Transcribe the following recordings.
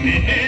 We get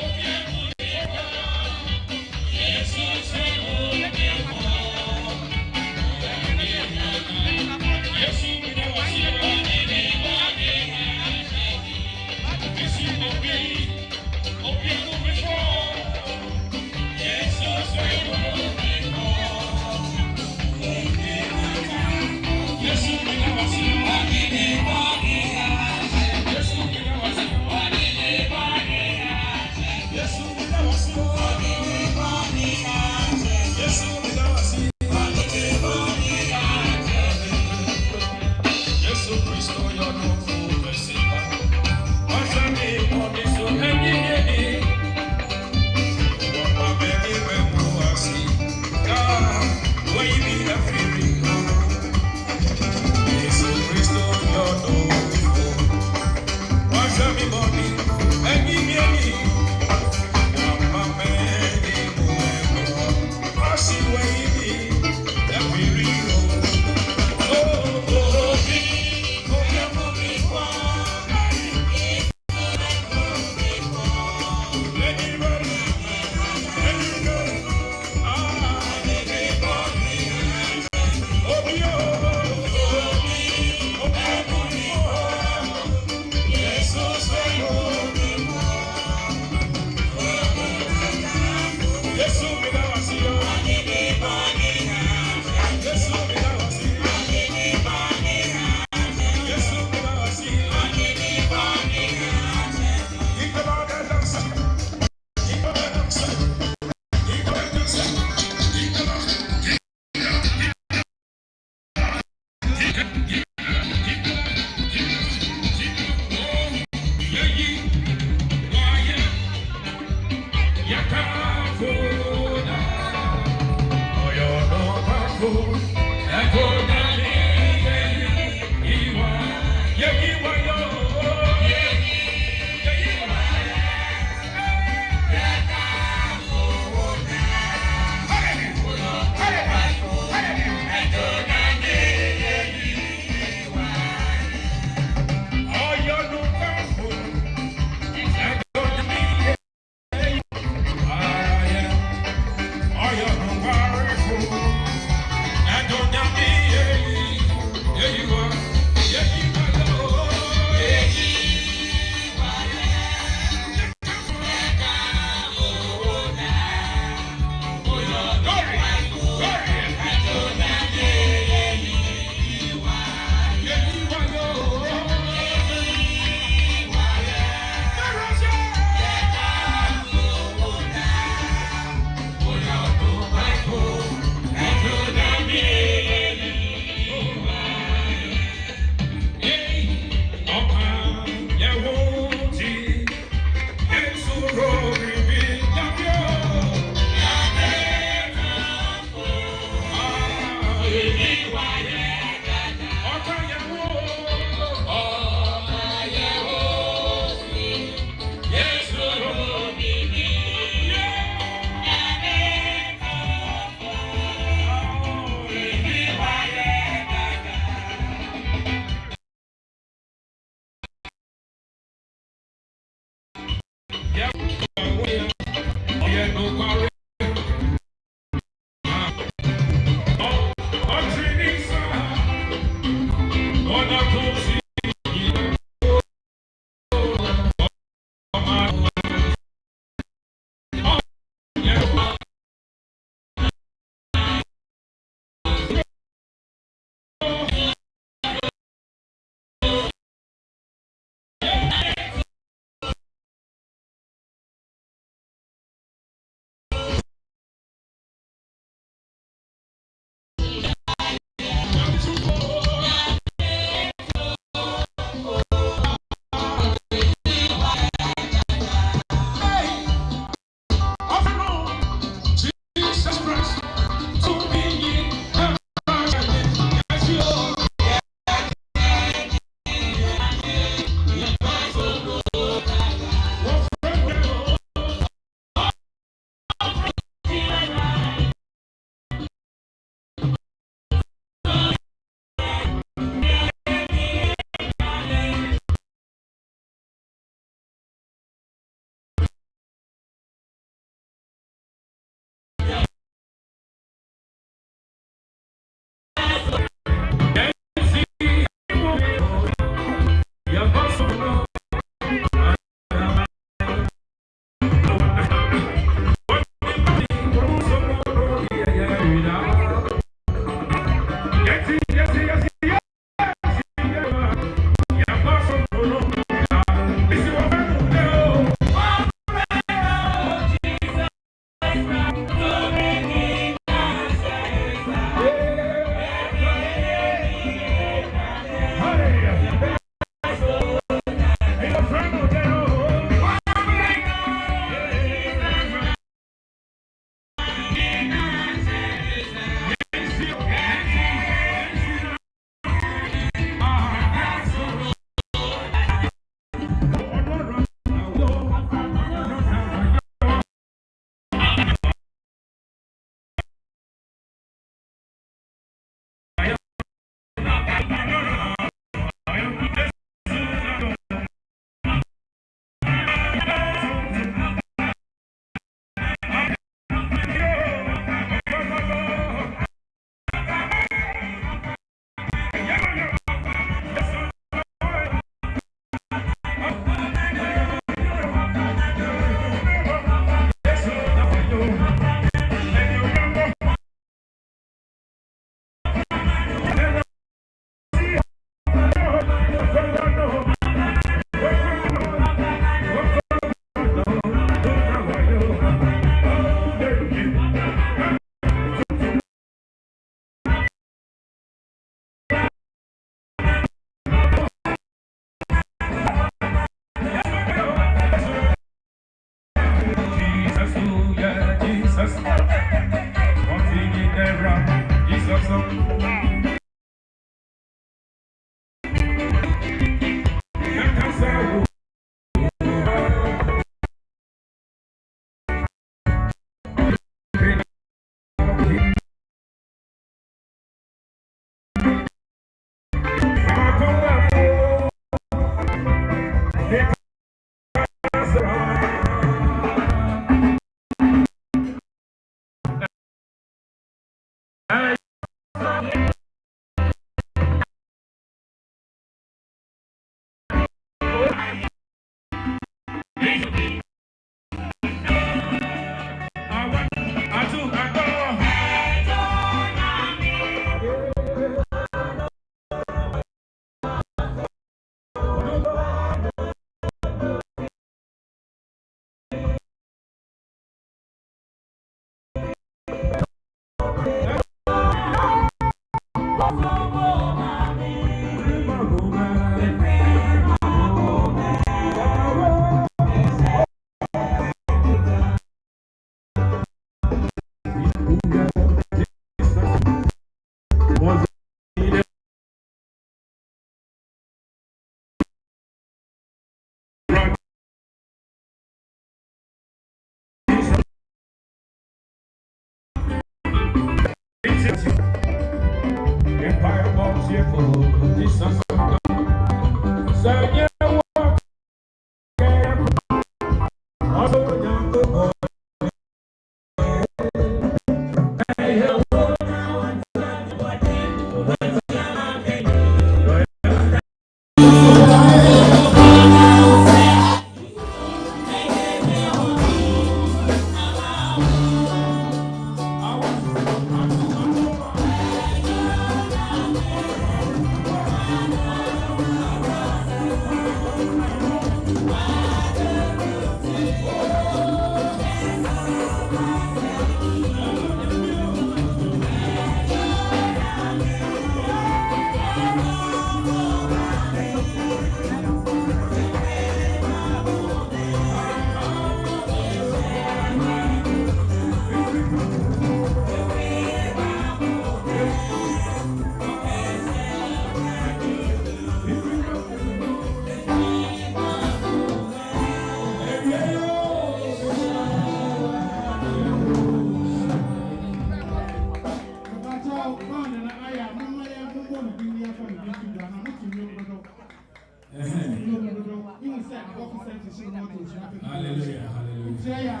Hallelujah, hallelujah.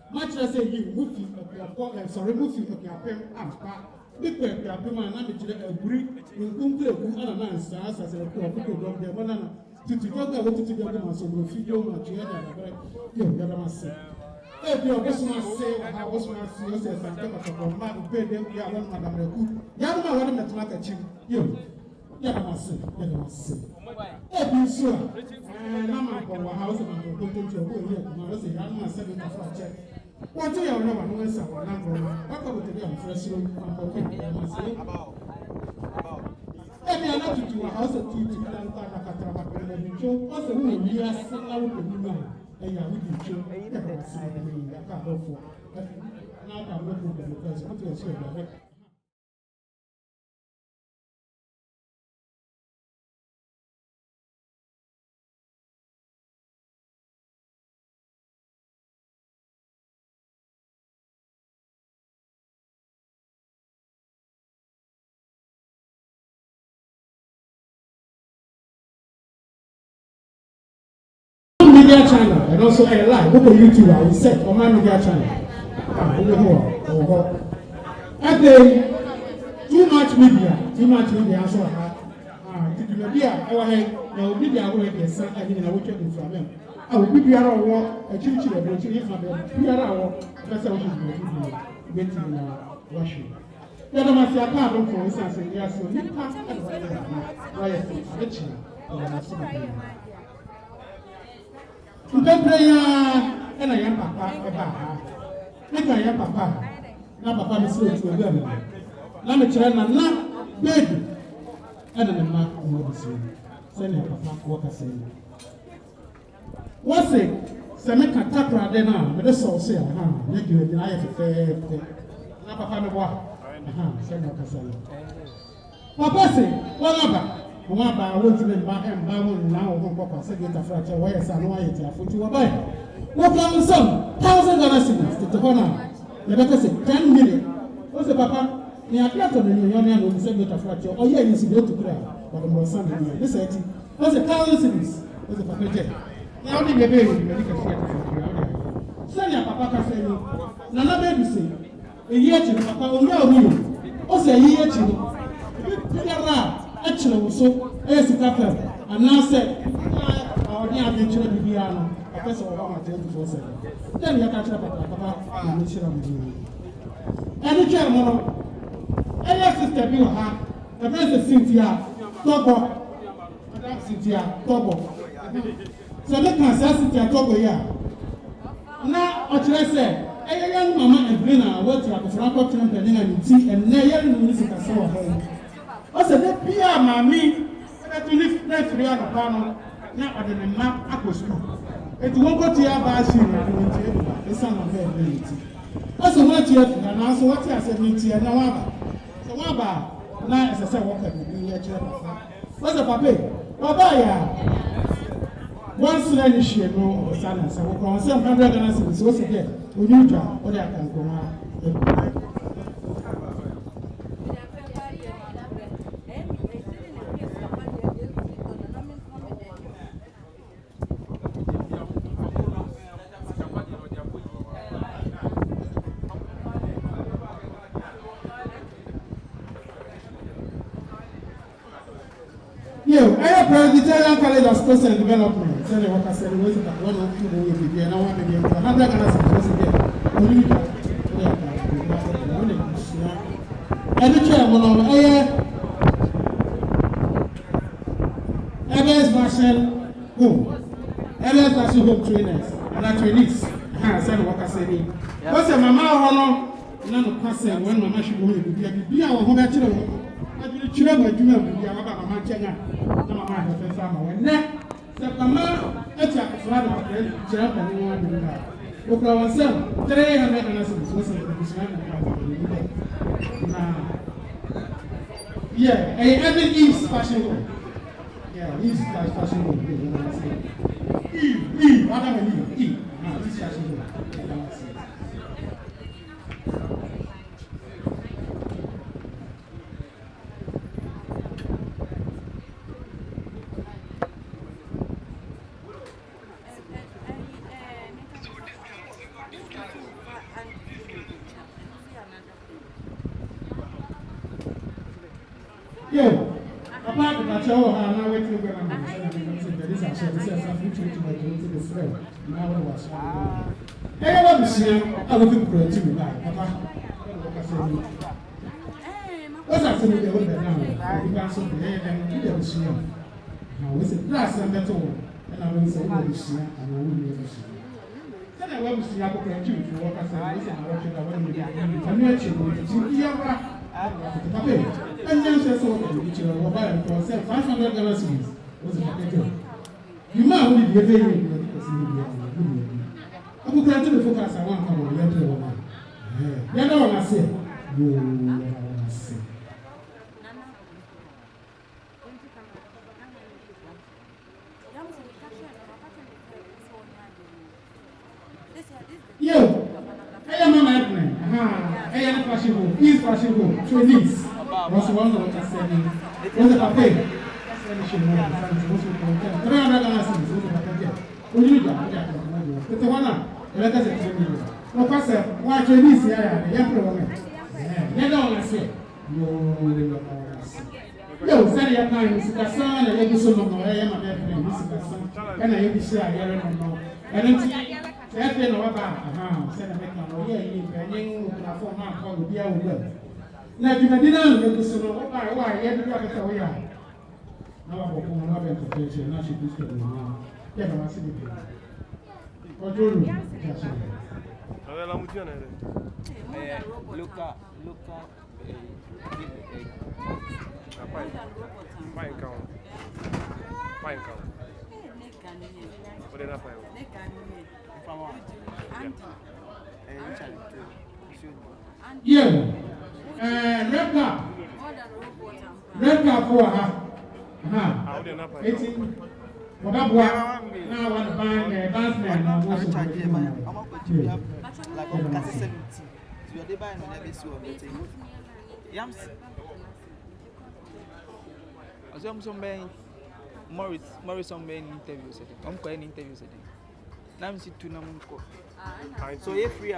Much as you move, sorry, move you big man, I'm a brick in Kumple, and a man stars as a dog, the banana to together with together, so we'll feed you much. You must say. If you was say, I was my yourself and take up a man, pay them, you are one madam. Young man, that's not a chip. You must say. If you sure, and I'm up on our house and I'm going to go here, I was a young man, 7 for a check. What do you know? One was a number. What about the young fresh room? Every other to a house of 2 to Canada, also, we are sitting out with the man. And you are with the children. Never see the I can't go for. Now I'm looking for the person. What do you say? Media channel and also a live book on YouTube. I will set on my media channel. I think too much media. So the media, our head, now media already sent. I mean, I will check it from them. I will be our war, a church, a church, we are our that's how we wait in Washington. The other man said, I can't for instance, and yes, so you can't. And I am papa, make I am papa. Now papa is slow to a girl. Now the children not baby. And then the mark of the same. Send your papa walk a same. What's it? Semeka Takra Dena, but the soul say, make you deny a fair. Now papa no walk. Send your castle. Papa say, what about? One by one to the back and by one now, one papa said, get a fracture, why is I know I for you buy? What can we sell? $1,000 to honor. The better say 10 million. What's the papa? Near Plato, the union will say, get a fracture. Oh, yeah, you see, go to cry. But the more son, this 80. What's the $1,000? What's the papa jet? Now, the baby, you can share. Send your papa can say, Nana baby say, a year to papa, oh, yeah, what's a year to actually, so as a couple, and now said, ɔde adwenkyerɛ biribiara no ɔpɛ sɛ ɔba ma 24/7 then yɛka kyerɛ papa na mehyira mo din ɛne twɛn mo no ɛyɛ sister bi wɔ ha ɛfɛ sɛ Cynthia Tɔbɔ madam Cynthia Tɔbɔ sɛ meka saa Cynthia Tɔbɔ yi a na ɔkyerɛ sɛ ɛyɛ yɛn mama Evelyn a wɔte akɔfra kɔtena mpanin a ne ti ɛnnɛ yɛre no ne sikasɛ wɔ ha yi ɔsɛ de bia maame ɛbɛto ne firi anɔpa no na ɔde ne mma akɔ sukuu eti wɔn kɔte aba ahyi na wɔn ti ebuba esan na ɔbɛn ne ti ɔsɛ wɔn ati afi ha nanso wɔte asɛ ne ti ɛna wɔaba sɛ wɔaba na ɛsɛ sɛ wɔka bibi yɛ kyerɛ papa ɔsɛ papa ɔbaa yɛ a wɔn sena ne hyia no ɔsa na sɛ wɔkɔ wɔn sɛ $100 Ghana cedis wɔsɛ dɛ onye dwa ɔde aka nkɔmɔ ebu. Presbyterian College of Sports and Development. Tell you what I said. Was that one of you will be there? Now one million. $100 Ghana cedis there. Only that. Any chairman of MS Fashion Home, MS Fashion Home trainers and trainees. Said what I said. What's a mama or no? None of person when mama should go to be our home actually. I did children by doing about Mama China. Mama has a family. When next, the Mama, it's a father of the job and one in that. Look at ourselves. 300 Ghana cedis was a now. Yeah, every Eve's fashion room. Yeah, Eve's fashion room. Eve, what am I Eve? Eve. Eve's fashion room. Yeah, apart from that, now waiting to go and there is a share. This is something to my community this way. Now I was. Hey, what is here? I will be creative with that. Papa, what's that thing they hold now? You can say the head and you don't see him. Now, we say glass and metal, and I will say, what is here, and I will never see. Then I will see how to creative for what I say. Listen, I want you to know you. I'm not sure what to see. Papa, and then she saw the picture of mobile for $500 cedis. Was a packet. You might only be a very good person. I will try to focus on one from the letter of one. You know what I said? You know what I said. Yo, I am a madman. I am fashionable. He's fashionable. Trainees. Was one of the saying. Was a paper. That's $300 Ghana cedis. Was a paper. Only that. It's a one. Let us say. No, Pastor. Why Trainees? Yeah, yeah, problem. You know what I say. Yo, say your time. It's the son. And you so no. I am a definitely. This is the son. And I am the share. I don't know. And then. That's no about send a make no yeah, you can form out how to be our work. Now, you can deny so why, you have to go away. Now, I'm going to have a now she is going now. Yeah, I'm asking you. What do you do? Luca. Fine count. What did I find? Yeah, red car for her. What up, now one band, advancement, and also like 70. You are the band and every so Yams. As I'm some Morris on main interviews. I'm quite interviews. Now I'm sitting to Namunko. So you're free.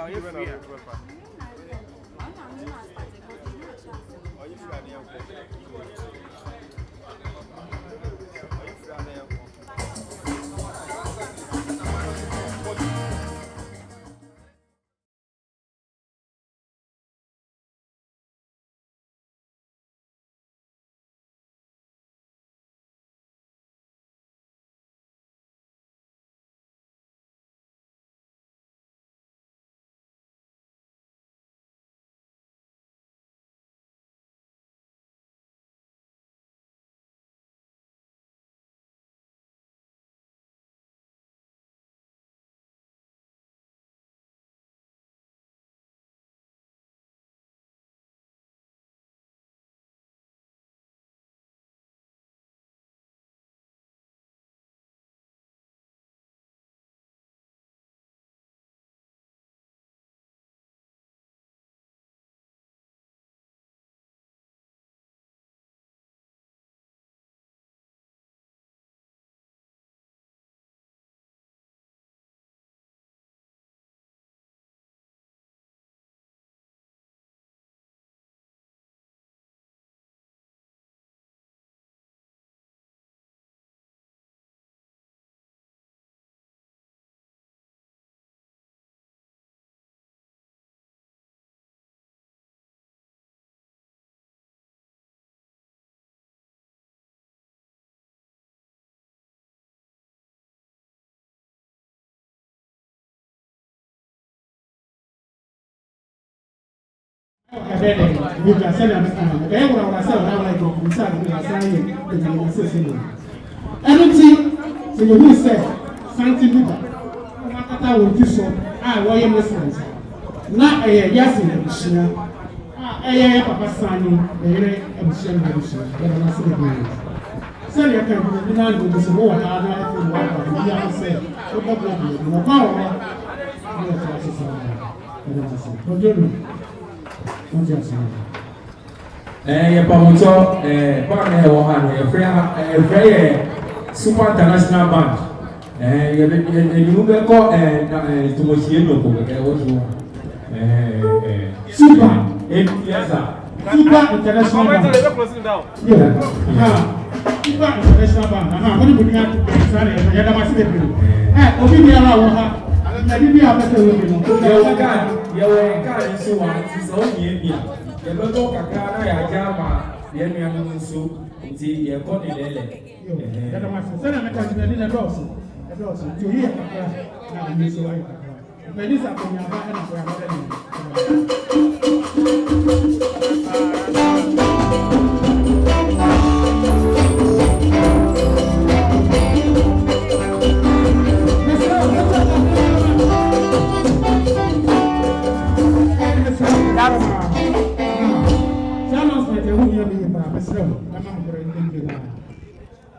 We can sell them. Everyone will sell now like we sell we are selling. We can sell. Anything so you will say something bigger. Makata will do so. Why you Muslims? Na yes in the Bushina. Papa Sani, Bushina. Sell your company, you know, with this war, and I think what we have said. No power. Pamuto, partner Wohan, a friend, Super International Bank. You will call to Moshiano, what you want. Super, yes, sir. Super International Bank. Yeah. Super International Bank. What do you have to say?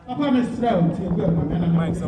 Papa Mr. Mike, so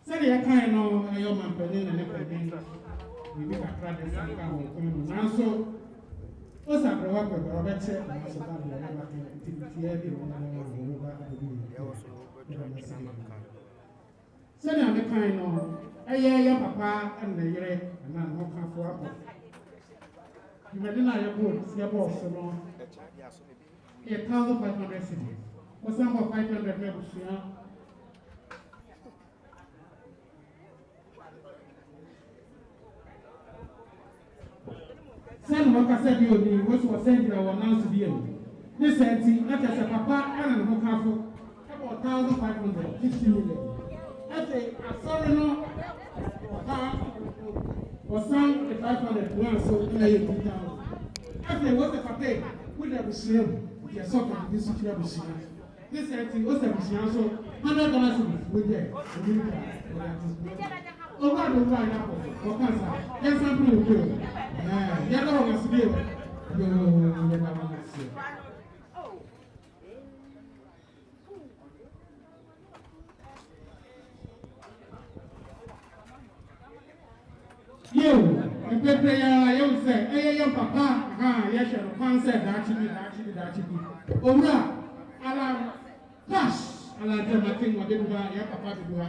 Sani ya kai no ayo mampeni na ne pedi bibi kakra de sanka ho kono nanso o sa pro wa ko ro beche na so ba le ba ti bi na ho ba ka bi sani ya kai no aye ya papa an ne yire na no ka fo apo Medina ya board ya boss no e 1500 cedis o sa mo 500 me busia Sen mo ka se bi oni wo so send na won announce bi en ni senti na ka se papa ana no ka fo about 1550 million ate asori no o san 500 one so na ye 2000 ate wo se papa with the muslim ya so ka bi su kira bi sina ni senti o se bi sina so $100 we there o ba do ba ya ko o ka sa ya sample o ko ya lo ga sibi yo ya ba ma si yo e pepe ya yo se ya papa ha ya shero concept da chi bi owura ala cash ala jamatin wa bedu ba ya papa bedu ha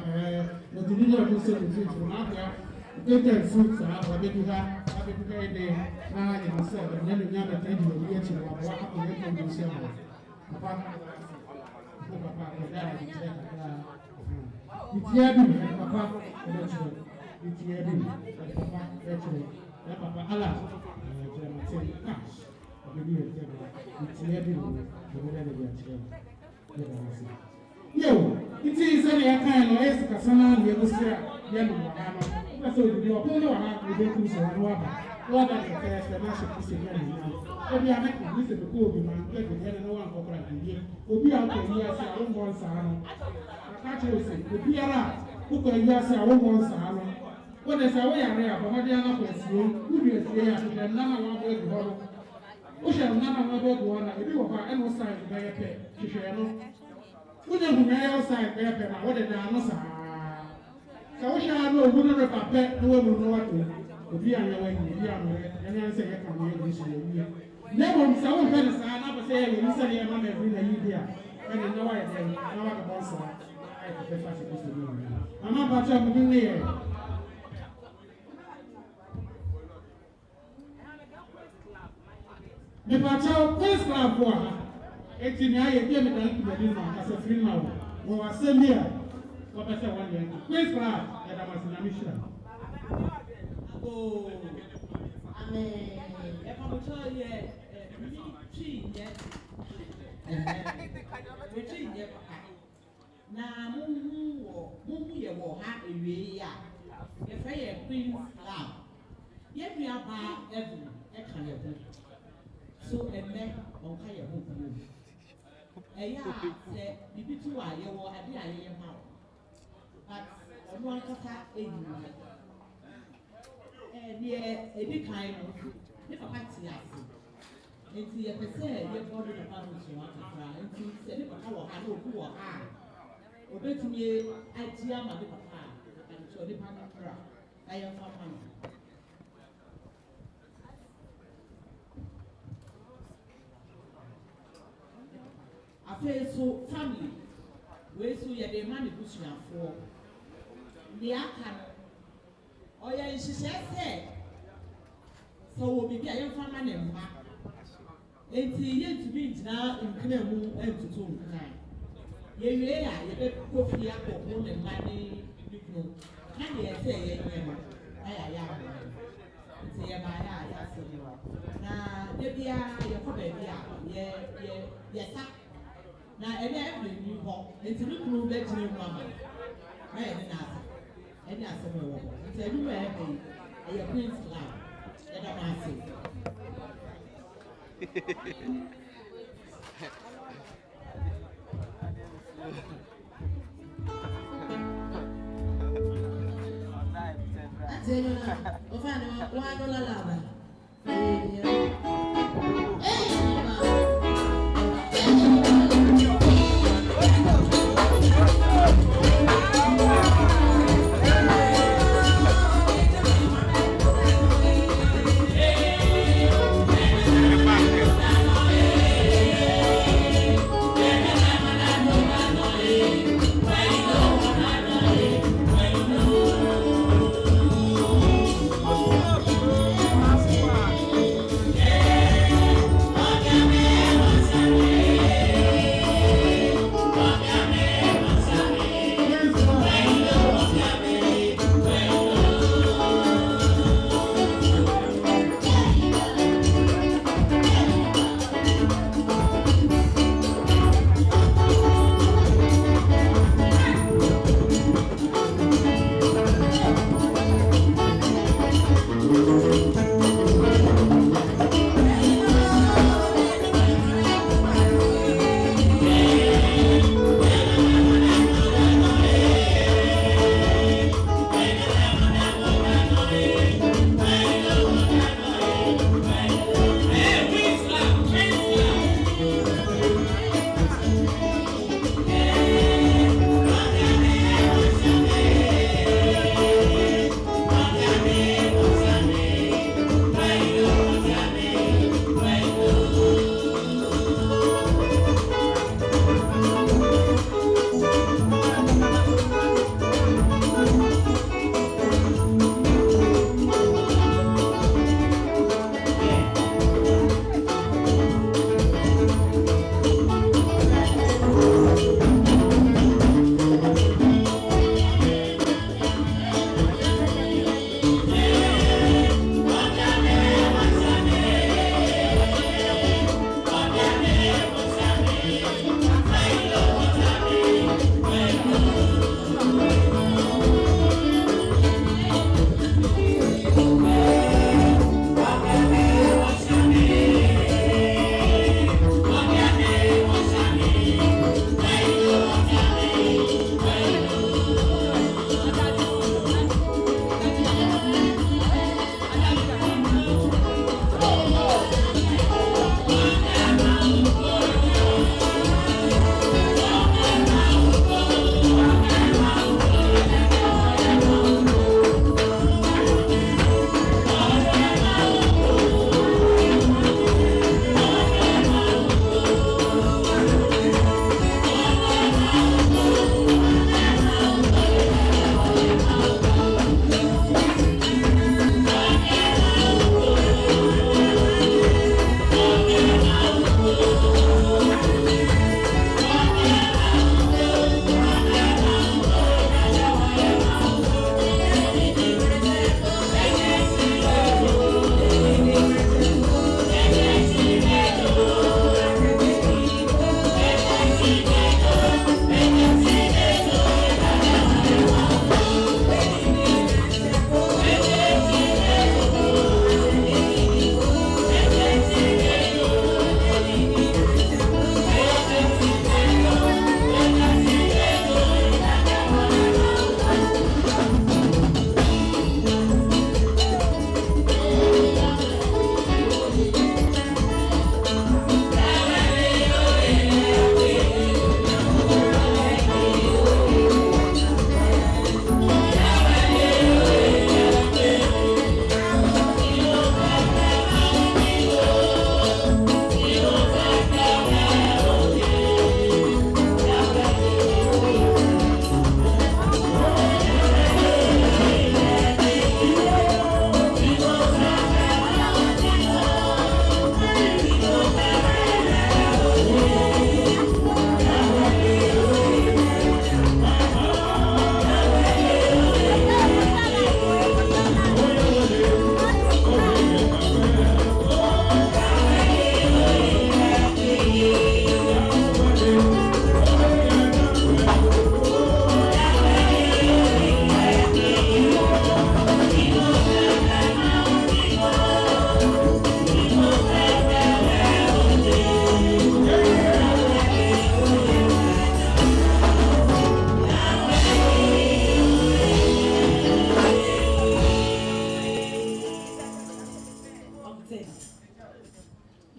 no di no do so di so na ya Eten fruits are Babeduha, Babeduha, na ya masa da nyanya nyama ta yi da yace wa ba haka ne kan do sai ba papa ko papa ko da ya ce ka itiya bi papa ko ce itiya bi papa ya ce ya papa ala ya ce cash ko bi ya ce itiya bi ko da ya ce ya ba sai yo iti sai ya kai no es ka sana ne musira ya no ba so di o ko no ha ni de ku so wa ba wa ba ke se na se ku se ya ni o bi ame ku se ko bi man ke de na wa ko pra di obi a ko ni ase a wo mo nsa no aka che o se obi ara ku ko yi ase a wo mo nsa no o de se wo ya re a ba ma de na ko sie ku bi sie ya de na na wa bo di ho no o she na na wa bo di ho na ebi wo ba e no sa ba ye pe hwehwe no wo de hu na ye sa ba ye pe na wo de na no sa so we shall know who no papa no we no what obi anya wa ni bi anu anya nse ye kan ye ni so ye never so we be sa na be say we nse ye ma me bi na yi dia and no wa ye na wa ka boss ai ko be fa se ko so ni ama ba cha mu ni ye me ba cha Queen's Club for eti ni aye bi me dan ku be ni ma ka se free now wo wa se mi a what I say one year. Please, I am a Mishra. Oh. Between the now, Mumu, you will have a way. If I am Queen's Lab, yet we are by every kind. So, a man on Kaya Book. A yard said, you two are you or a dear mouth. But one cat in and yet a big kind of if I might see us. And see, if I say, you're boarded about what you want to try, and see, said it, but I know who are. Obey to me, I tear my papa, and so the papa, I am from home. I feel so family. Where so you the money pushing for the akan. Oh, yeah, she said, so we'll be a young family and back. And see, yet to be now in Kinamu and to two. Ye go for your own and money. Can you say, I am. Say, now, your probably, yes, now, every new home, and to look through that new mama. I am an answer. And that's a more. It's a new happy, a prince love. Let them answer. Yeah.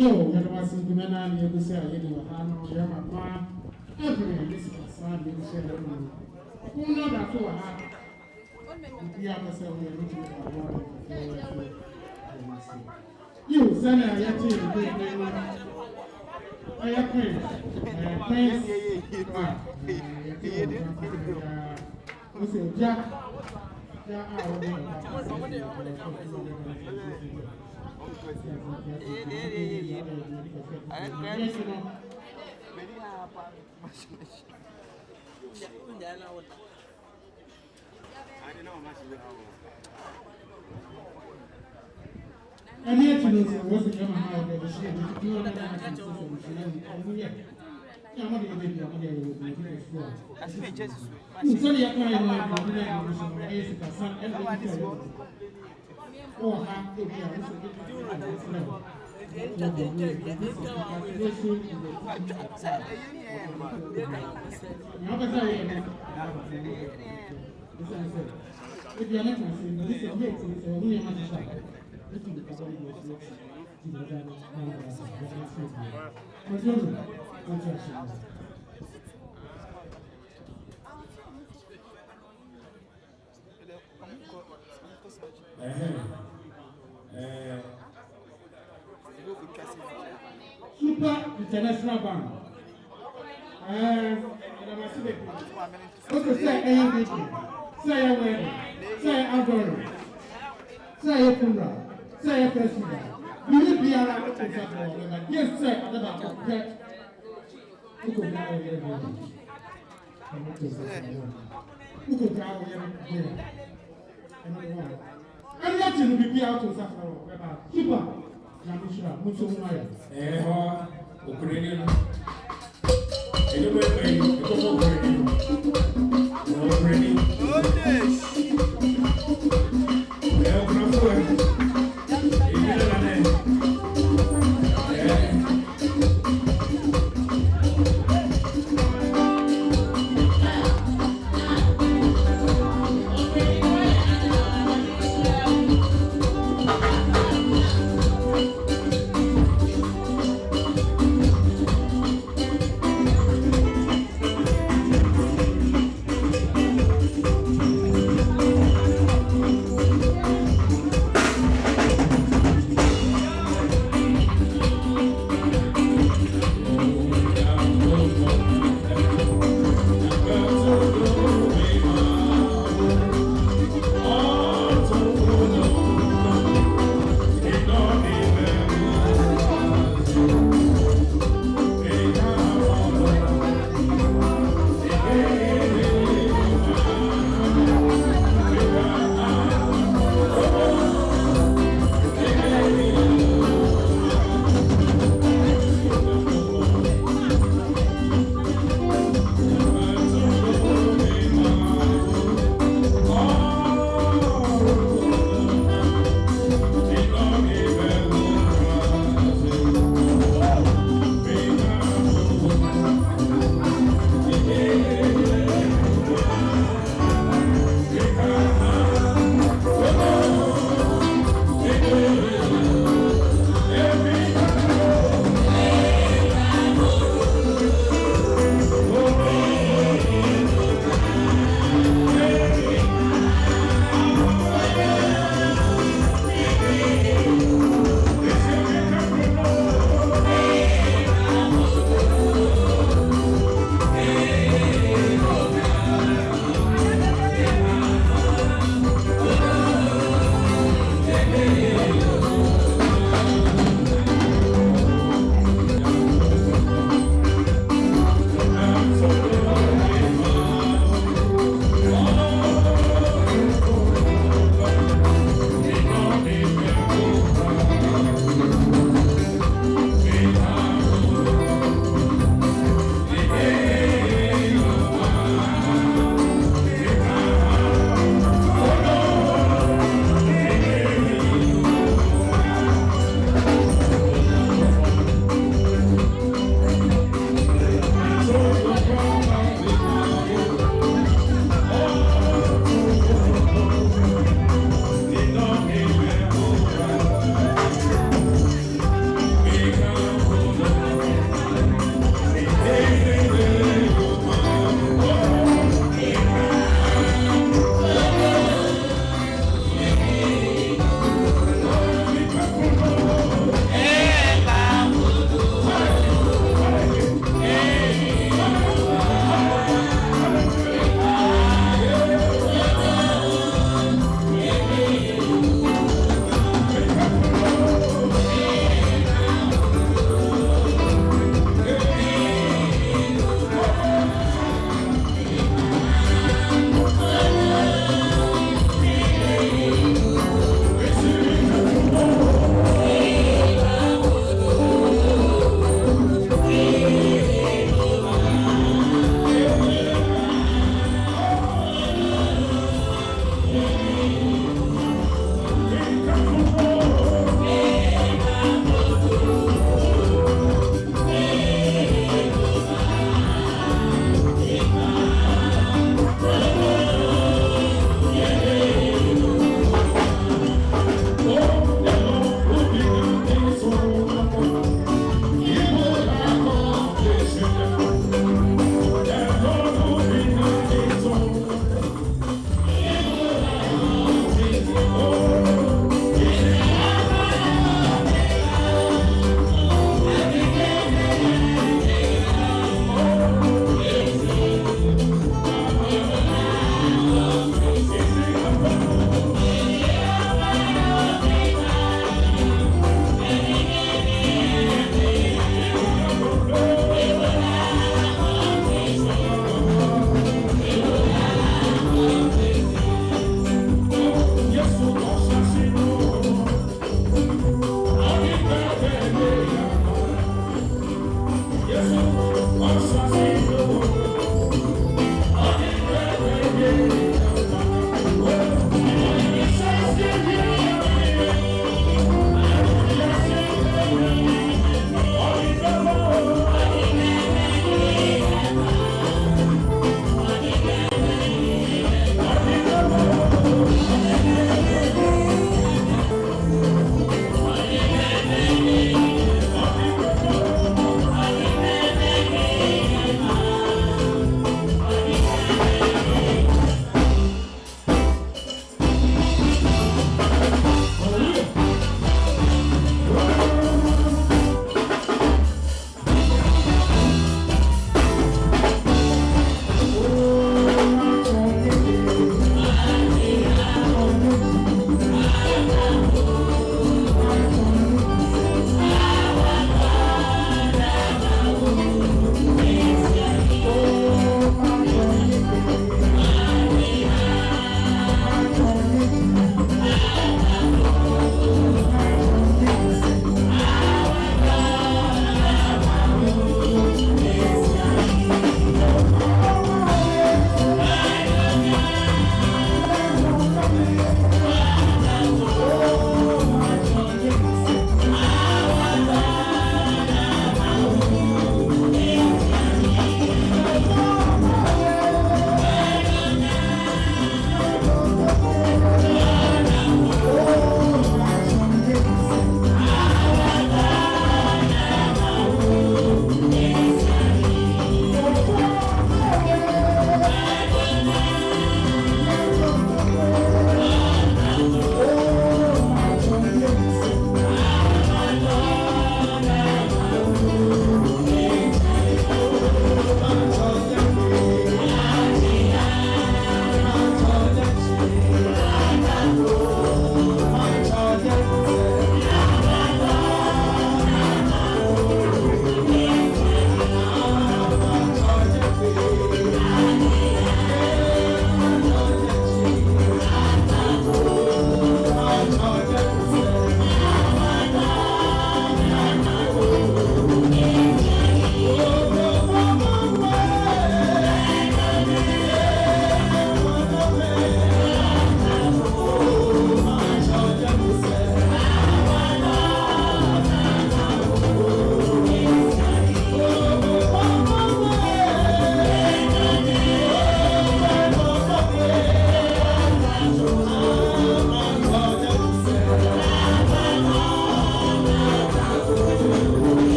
Yo, I was in the man and you say, I didn't know, Yama, every this is son, you say, who know that for her? We have a son, we are looking for one. You, son, I am I am playing. Jack. And yet, you know, was the German how they were saying, if you want to have a social, yeah. I'm not going to be able to do it. So, you're going to son, everything. Oh, half the year, if you're not saying, this is great, it's a really much shot. This is the person who was Super International Bank. Okay, say anything. Say a wedding. Say a wedding. Say a funeral. Say a festival. You will be around to that. Yes, say another pet. Who could now wear it? Who could now wear it? And let you be out to Safra. Super. Namisha, mucho maya. Ukrainian. Anyway, it's all Ukrainian.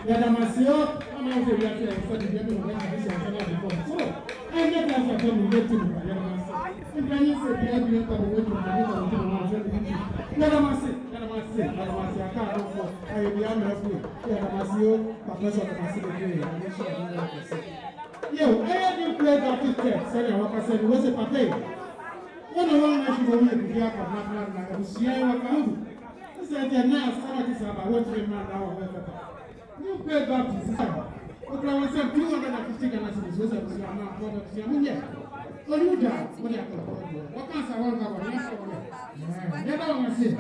Yadamasio, I'm not going to be able to study the other one. So, I get that from the meeting. And then you say, the idea of the way to Yadamasi, I can't go for. I will be on the way. Yadamasio, Professor Yadamasi, yo, I had you play that ticket, said I was a paper. One of them I should go with the Yaka, not Sierra County. I said, now, somebody said, I want to remind our you pay back to the time. But I was saying 250 Ghana cedis was a Siamunia. So you die, what you have to do? What can I want to have? Never want to say.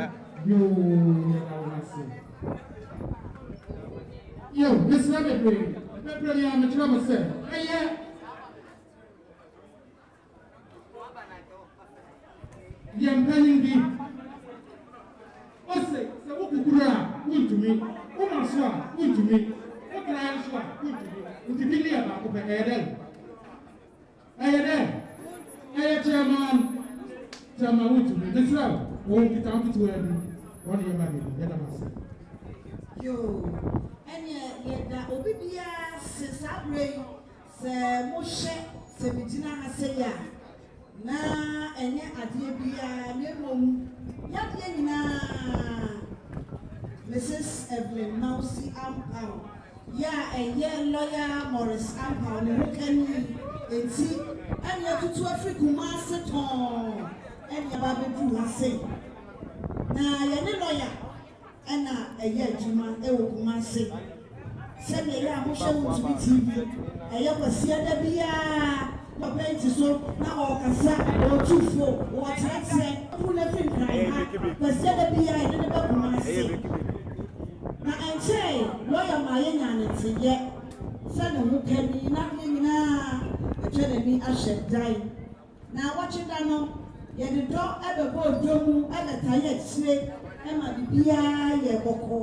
You never want to say. Yo, this is not a brain. The brain I'm a trouble said. Hey, yeah. The impending deed. What's it? So what could you do to me? Wọ́n sọ à wọ́ntumi wọ́n kàn án sọ à wọ́ntumi nti bí ní ẹ̀bà àkọ́pẹ́ ẹ̀yẹ dẹ́ ẹ̀yẹ chairman wọ́ntumi nísìlẹ̀ wọ́n kìtà wọ́n kìtà wọ́n wọ́n yẹ bá mi yẹ dàbà sí. Yoo ẹni yẹda obi bia sisa abure yi sẹ mo hyẹ sẹ mi gyina ha sẹ yà na ẹnyẹ adeɛ bia mẹ́mọ̀ mu yadeɛ nyinaa. Mrs. Evelyn Nausi Ampao, yeah, a year lawyer Morris Ampao, and who can you and see, and you to African master tone, and your baby do say. Now, you're a lawyer, and a year Juma, a woman say. Send me a motion to be TV, a young Siada Bia, but plenty so now or Casa or 2-4, or what's that say, who never cry, but Siada Bia, and never woman say. Na enche lawyer ma ye nya ne te ye se ne ho kani na ye nyina etwe ne ni ahye dai na wachi da no ye de do ebebo odomu ebeta ye chire e ma bibia ye boko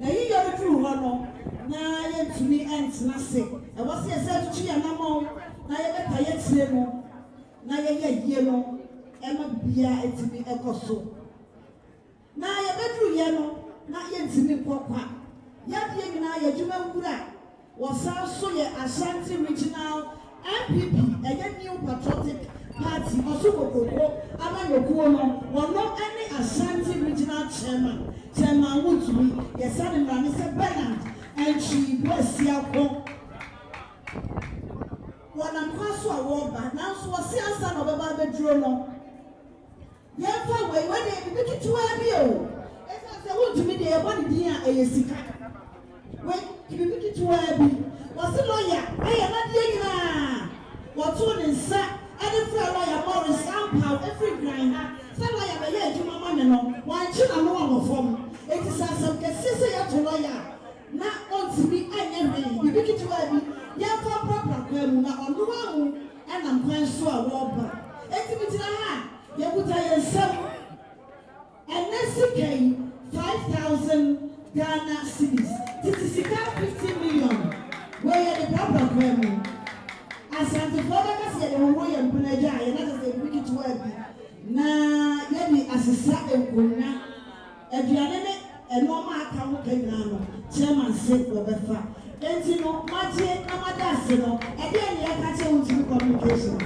na yi yo tru ho no na ye tuni entina se e wo se se tru ya na mo na ye beta ye chire no na ye yie no e ma bibia etimi ekoso na ye bedru ye no na yentimi kwakwa yadie nyina yadwuma ngura wasa so ye Ashanti Regional MPP eye New Patriotic Party osukokoko amanyokuo no wono ene Ashanti Regional Chairman wutumi yesane mrani se Bernard enchi bwesiako wana mkwaso awoba nanso wasi ansa no beba beduro no yefa we de bibikituwa bio I want to meet the one dear a sika. When you pick it to Abby, was a lawyer, I am not young. What's on in sack, and a fair lawyer Morris Ampao, every grinder, some lawyer by year to my man, one children no form. It is as some sister to lawyer. Not want to be any, you pick it to Abby, yeah, for proper grammar on the wrong, and I'm going to a wobber. Activity, you would tell yourself, and let's see. 5,000 Ghana cedis. This is 50 million. Where the proper grammar. As Antifoda said, the Royal Punaja, and that is a wicked word. Na yemi asisa ekuna. Eduane e normal account kenano. Chairman said Roberta. Enti no maje amadase no. E dey na yakache unti communication.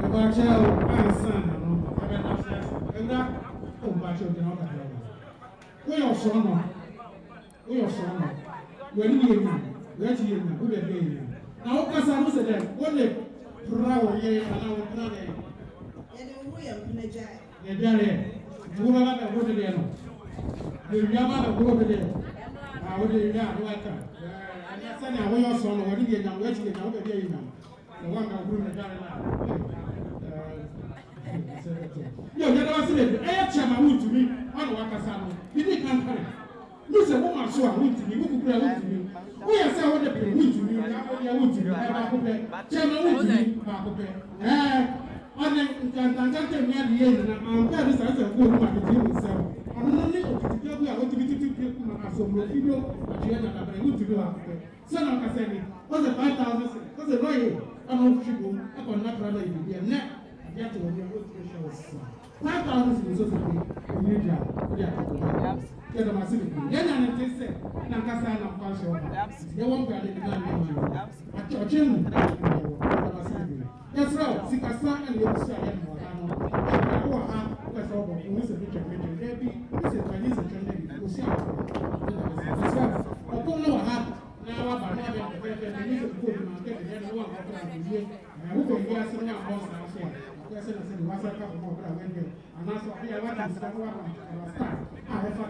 Ebacha answer. We are strong. When you hear who they pay you. Now, Cassano said that when they proud, ye and our plan, and we are Punaja. They're who are not over there. The Yama over there. I would like that. And that's why we are strong. What do you know? What do you know? The one that will be done. Yo, you never see it. I have Chama to me. I don't want to say. You didn't come here. You say, woman, so I want to me. Who could play to me? We are saying, what the play to me. I want to me. I want to me. Chama to me. I want to me. And then, you can't tell me at the end. I'm glad this is a good one to deal with. I'm not going to tell you. I want to be to people. I'm so good. You know, but you are not going to do that. So now, I say, what's the 5,000? What's the lawyer? I'm not sure. I'm not going to do it. Yeah, to what your show is. 5,000 cedis so say you need job we are talking about get them as it then and they say na kasa na pass over they want to dey go and at church you yes right sikasa and you say I am no ha because of we say picture there be this is Chinese trend you see ọkọ no ha na wa ba na be the need to go to market the no one go to the and we go here say na boss na say person say the wasa ka for bra when there and now so here what is that one start ah if I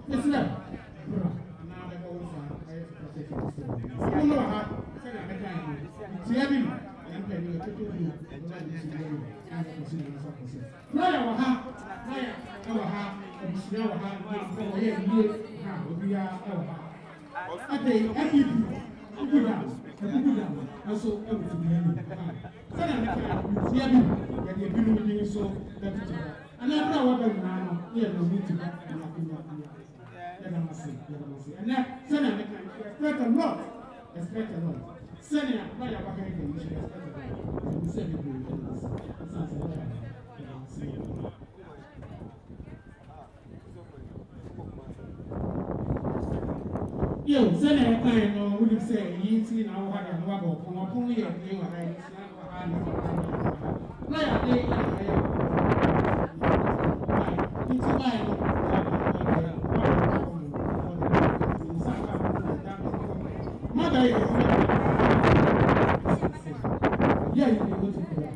yes sir now they go for I no ha say na make am see abi and pay you to do lawyer wa ha lawyer wa ha obusua wa ha ko ye yie ha obi ya wa ha ate FPP kuda aso ebutu bi ani sana na ka tia bi ya de bi no ni so that to ana bra wa ba na no ye no ni ti ya ya na masi ana sana na ka expect a lot sana na ya ba ka ni expect a lot you say me go yo sana ya ka no we say yi ti na wa da wa bo ko ko ye ni wa na yi na ya de ya ni ti ba no mother ye yeah you go to control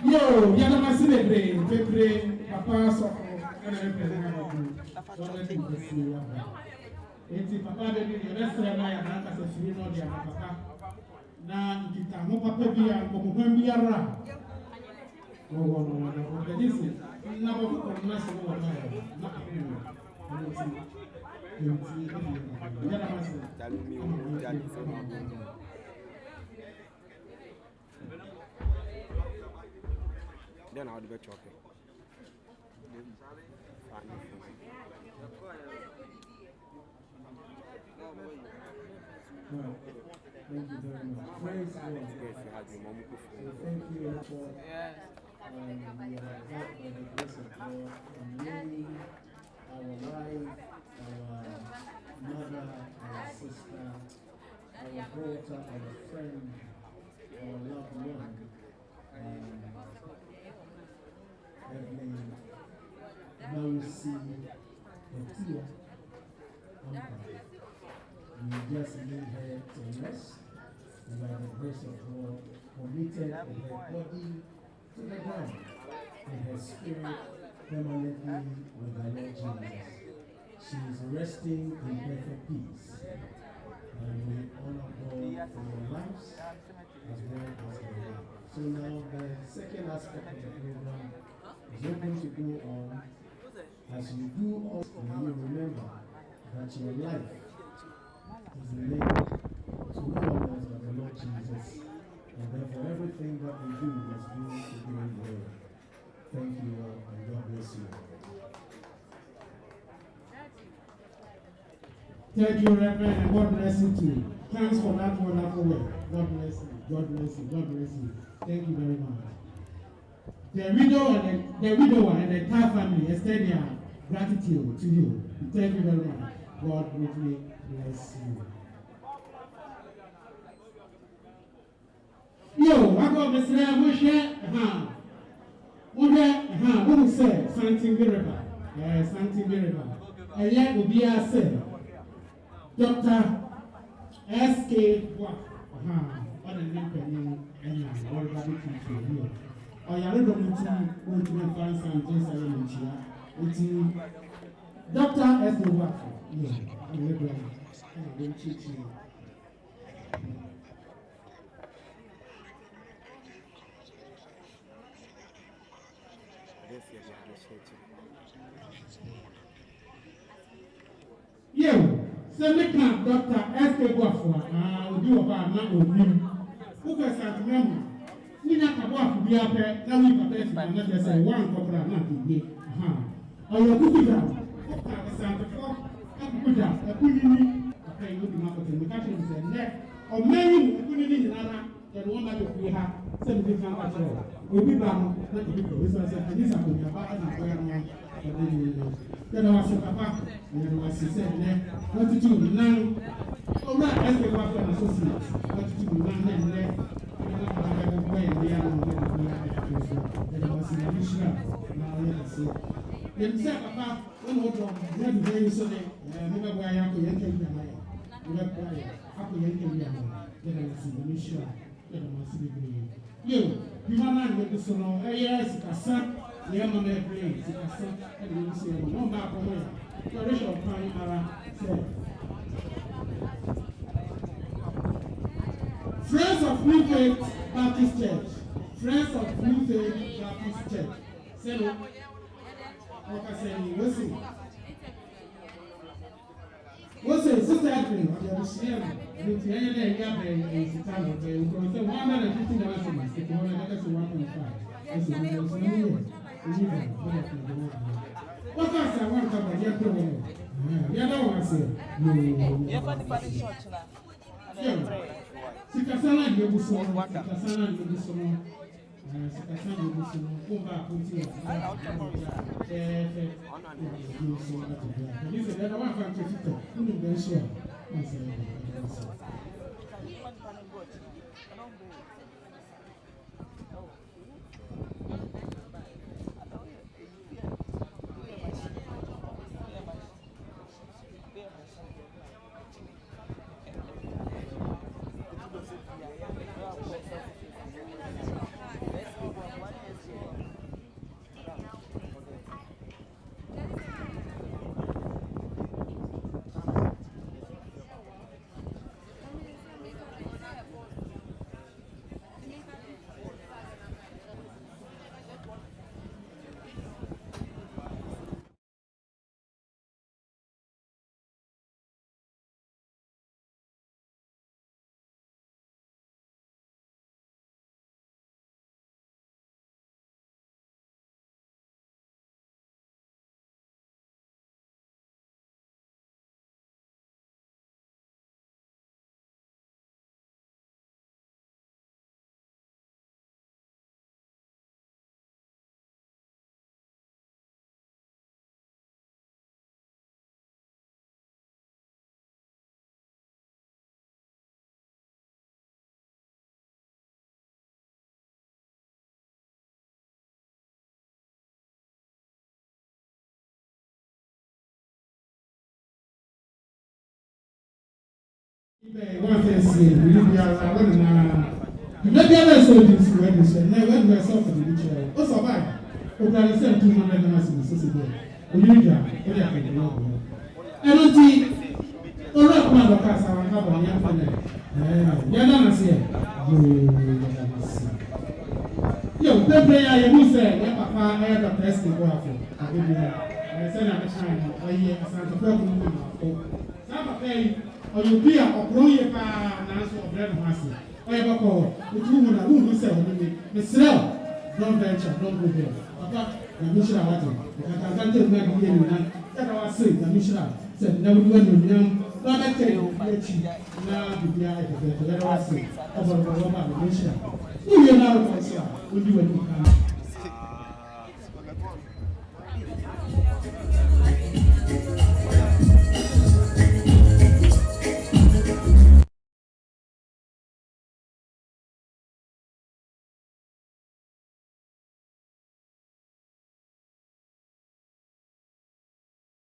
yo yana masi bebre papa so ana bebre na ko so na ti si ya enti papa de ni restra na ya na ka se firi no dia papa na kita mo papa bi ya mo mo bi ara no de disi na bo ko na so no na ya na ko ni enti yana masi then I'll be choking. Thank you very much. Praise God. Thank you for we have helped by the grace of God and many our wife, our mother, our sister, our daughter, our friend, our loved one. Now you see the tear on her. We just need her to rest, and by the grace of God, committed her body to the ground and her spirit permanently with the Lord Jesus. She is resting in perfect peace. And we honor God for your lives as well as her life. So now the second aspect of the program is going to go on. As you do all, you remember that your life is linked to no one else but the Lord Jesus. And therefore everything that we do must do to do it well. Thank you all and God bless you. Thank you, Reverend, and God bless you too. Thanks for that wonderful work. God bless you. God bless you. God bless you. Thank you very much. The widower and the entire family extend their gratitude to you. Thank you very much. God greatly bless you. Yo, I got Mr. Moshe. Who say something River? Something River. And yet will be a say. Dr. S.K. What? What a name for you and all that you can do. Or you don't want to find some things I want to Dr. S.K. What? Yeah, I'm going to teach you. Yo, send me can Dr. S.K. Guafua, will do about now with him. Who can start memory? We not a walk be up there, now we prepare for another say one couple of months in here. Or your cookie down. Santa Claus, a good job, a queen, a pay good marketing, the country is a neck, or many opportunities in other than one that we have 70 pounds. We'll be bound, not to be this was a this happened about and then I was a papa, and I was said, what to do now? All right, as we walk on associates, what to do now and there. I don't way and the other was in a mission. Now, let us see. Then said, Papa, one more drop, not very soon. Never why I could enter the mind. Never why I could enter the mind. Then I was in a mission. Then I was in the green. You, man, with the son, yes, a son, the Yamama brain, a son, and you say, no map away. The rest of time, said. Friends of New Faith Baptist Church. Friends of New Faith Baptist Church. Say no. What I say, listen. What's it? Sister Edwin, you understand? With the end of the year, it's a time of the $150 it's $1.5. That's the one. What else I want to cover? You're going to the other one say, you're funny church now. Sikasana ni ebu somo, sikasana ni ebu somo, sikasana ni ebu somo. Kumba kuti ya This is the other one from Chefito. Who is very sure? One thing, we need to have maybe I saw this when you said, no, when we saw for the chair. Also, bye. Over 200 dollars in the society. We need to have I don't see. All right, come on, because I have a young man. You're not here. Yo, the player you say, Papa, I had a press to go after. I said at the time, I hear a Santa Fe. Some pay. Or you be a growing answer of bread master. Or you go, the two who say, Miss Rell, don't venture, don't go there. Papa, the Mishra Water. I can't tell me that I was saying, the Mishra said, never do any young. Don't I tell you, now the behind the other was saying, over the Mishra. Who you now, will do what you can.